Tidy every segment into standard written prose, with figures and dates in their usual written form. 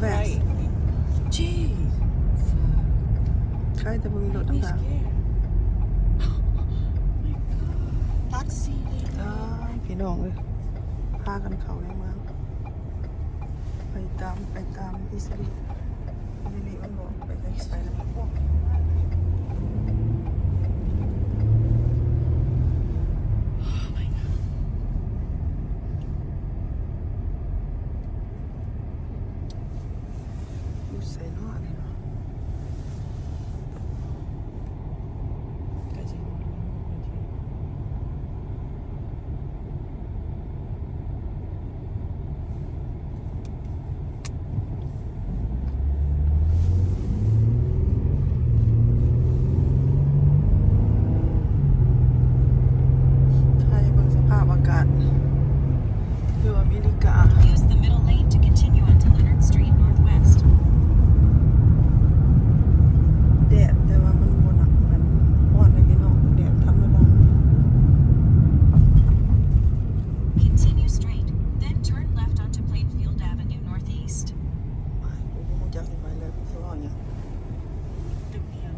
fast Gee.ใครแต่บ่มีรถ Be ต่าง scared. My God. Taxi. ๆพี่น้องเอ้ยพากันเข้าในเมืองไปตามอิสริมันบอกไปกันไปแล้วพวกอยู่ใส่นอกเลยเนาะ ถ้าจะเบิ่งสภาพอากาศอยู่อเมริกา Use the middle lane to continue onto Leonard Street Northwest. แดดแต่ว่ามันบ่หนักมันร้อนเลยพี่น้องแดดธรรมดา Continue straight, then turn left onto Plainfield Avenue Northeast. ไม่กูบ่รู้จักสิไปเลยพี่ว่าหยัง ตึกเอียง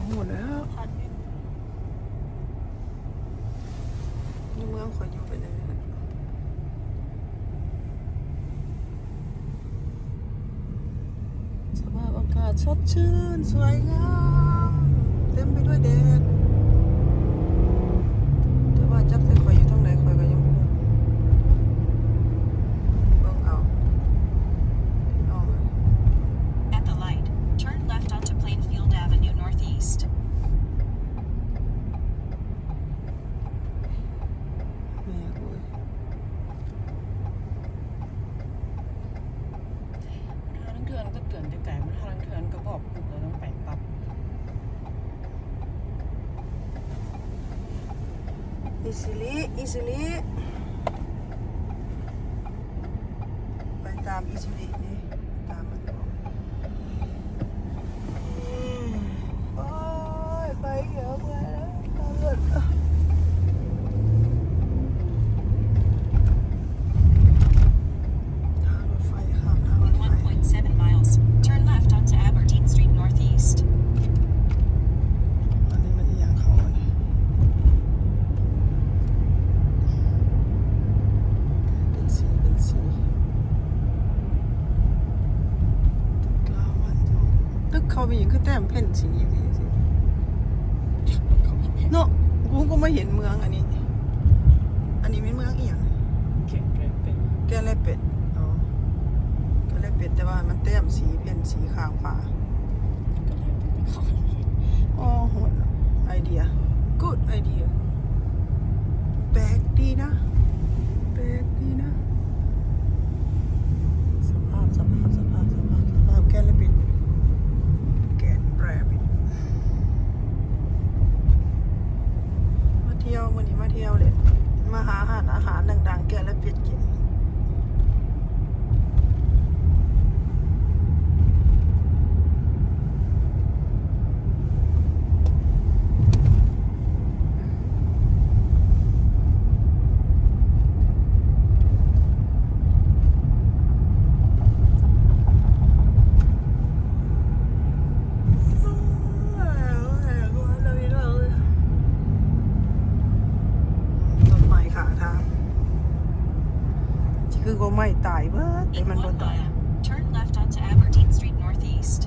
หมดแล้ว พัดเนี่ย นี่เมืองขอยอยู่ไปเลยนะสภาพอากาศสดชื่นสวยงามเต็มไปด้วยแดดแต่ว่าจักแต่ข่อยอยู่ทางไหนข่อยก็ยังบ่รู้เบิ่งเอาพี่น้องเอ้ย At the light, turn left onto Plainfield Avenue Northeast. แม่กูเอ้ย ทางเถื่อนก็เตือนแต่ไก่มันทางเถื่อนก็บอกปุ๊บเราต้องไปปั๊บ อิสลิไปตามอิสลินี่ตามมันต่อโอ้ยไปเยอะไปแล้วตามรถทางรถไฟข้ามทางร In ถไฟ 1.7 miles, turn left onto Aberdeen Street Northeast. อันนี้มันอีหยังเขาอันนี้เป็นสีกลาวันจงตึกเขามีอย่างคือแต้มเพ่นสีสิเนาะกูก็ไม่เห็นเมืองอันนี้เป็นเมืองอีหยัง เข็มเลยเป็น แกนเลเป็ดอ๋อแกนเลเป็ดแต่ว่ามันแต้มสีเพ่นสีข้างฟ้า ก็เลยเป็นเขา อ๋อโหดไอเดีย good idea แปลกดีนะสภาพแกนเลเป็ดแกนแรบิทมาเที่ยววันนี้มาเที่ยวเลยมาหาอาหารดังๆแกนเลเป็ดกินต้นไม้ข้างทางคือก็ไม่ตายเบิดแต่ In มันบ่ 1 ตาย mile, turn left onto Aberdeen Street Northeast.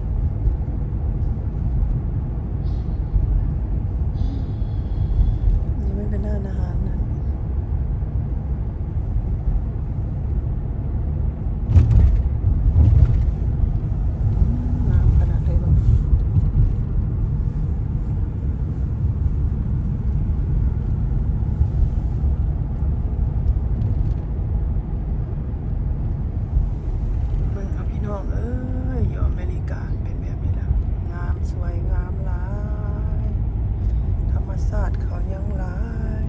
นี่ไม่เป็นร้านอาหารนะน้ำขนาดเลยบ่เบิ่งเอาพี่น้องเอ้ยอยู่อเมริกาเป็นแบบนี้ล่ะงามสวยงามหลายธรรมชาติเขายังหลาย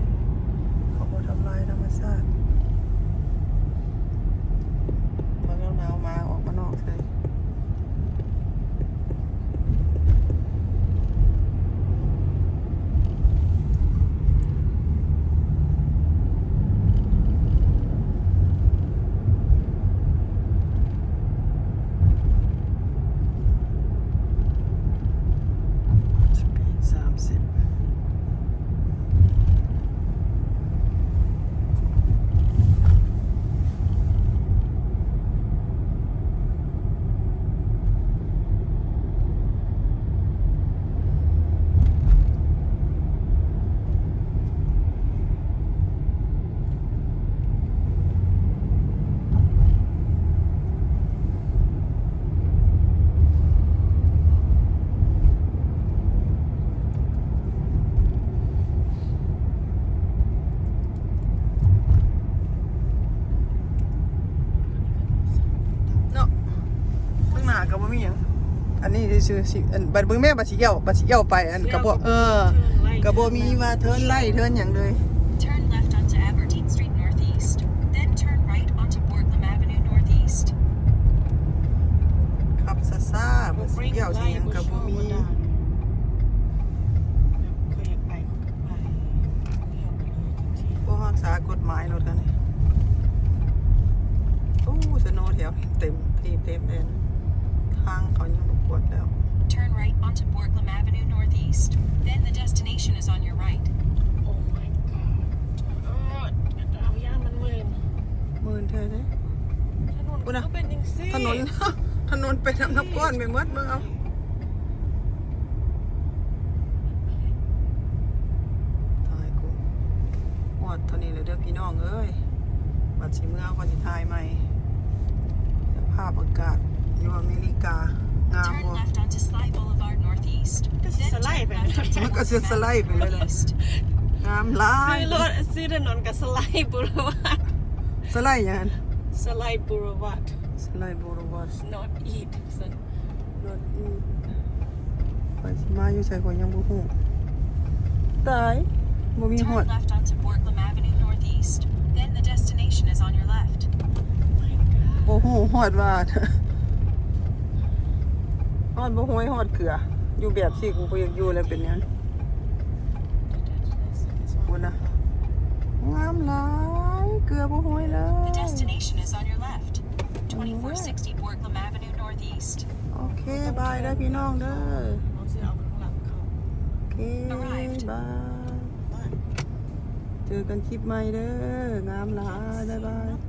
ก็บ่มีหยังอันนี้ซื่อๆสิอันบัดเบิ่งแม่บัดสิเอี่ยวไปอันก็บ่ก็บ่มีว่าเทิร์นไล่เทิร์นหยังเลย Turn left onto Aberdeen Street Northeast. Then turn right onto Borglum Avenue Northeast. ขับซ่าๆบัดสิเอี่ยวสิหยังก็บ่มี เคยอยากไปก็ไปเที่ยวไปเลยทุกที่ บ่รักษากฎหมายรถกันนี่โอ้สโนว์แถวเต็มเลยนะทางเขายังบ่กวดแล้ว Turn right onto Borglum Avenue Northeast. Then the destination is on your right. โอ้ my god เอาย่างมันมึน มื่นเธอเด้ ถนนก็เป็นยังซี่ ถนน ถนนเป็นน้ำก้อนไปหมดมึงเอาตายกูหอดเท่านี้เลยเด้อพี่น้องเอ้ยบัดสิเมื่อก่อนสิทายใหม่สภาพอากาศอยู่อเมริกางาม Turn บ่ left onto Sly Boulevard Northeast. Then turn left onto มันก็สิสไลด์ไปเลยล่ะ Northeast. งามหลาย ซื้อถนนกับสไลด์บูรวัต สไลด์หยัง สไลด์บูรวัต สไลด์บูรวัต not eat รถอีไปสิมาอยู่ใส่ก็ยังบ่ฮู้ตายบ่มีฮอด Turn left onto Borglum Avenue Northeast. Then the destination is on your left. บ่ฮู้ฮอดว่า ฮอดบ่ห้วยฮอดเกลืออยู่แบบสิกูบ่อยากอยู่แล้วเป็นหยังกูนะงามหลายเกลือบ่ห้วยเลย The destination is on your left. 2460 Borglum Avenue Northeast. โอเคบายเด้อพี่น้องเด้อ น้องซื้อเอาข้างหลังเขา โอเคบายเจอกันคลิปใหม่เด้องามหลายบ๊ายบาย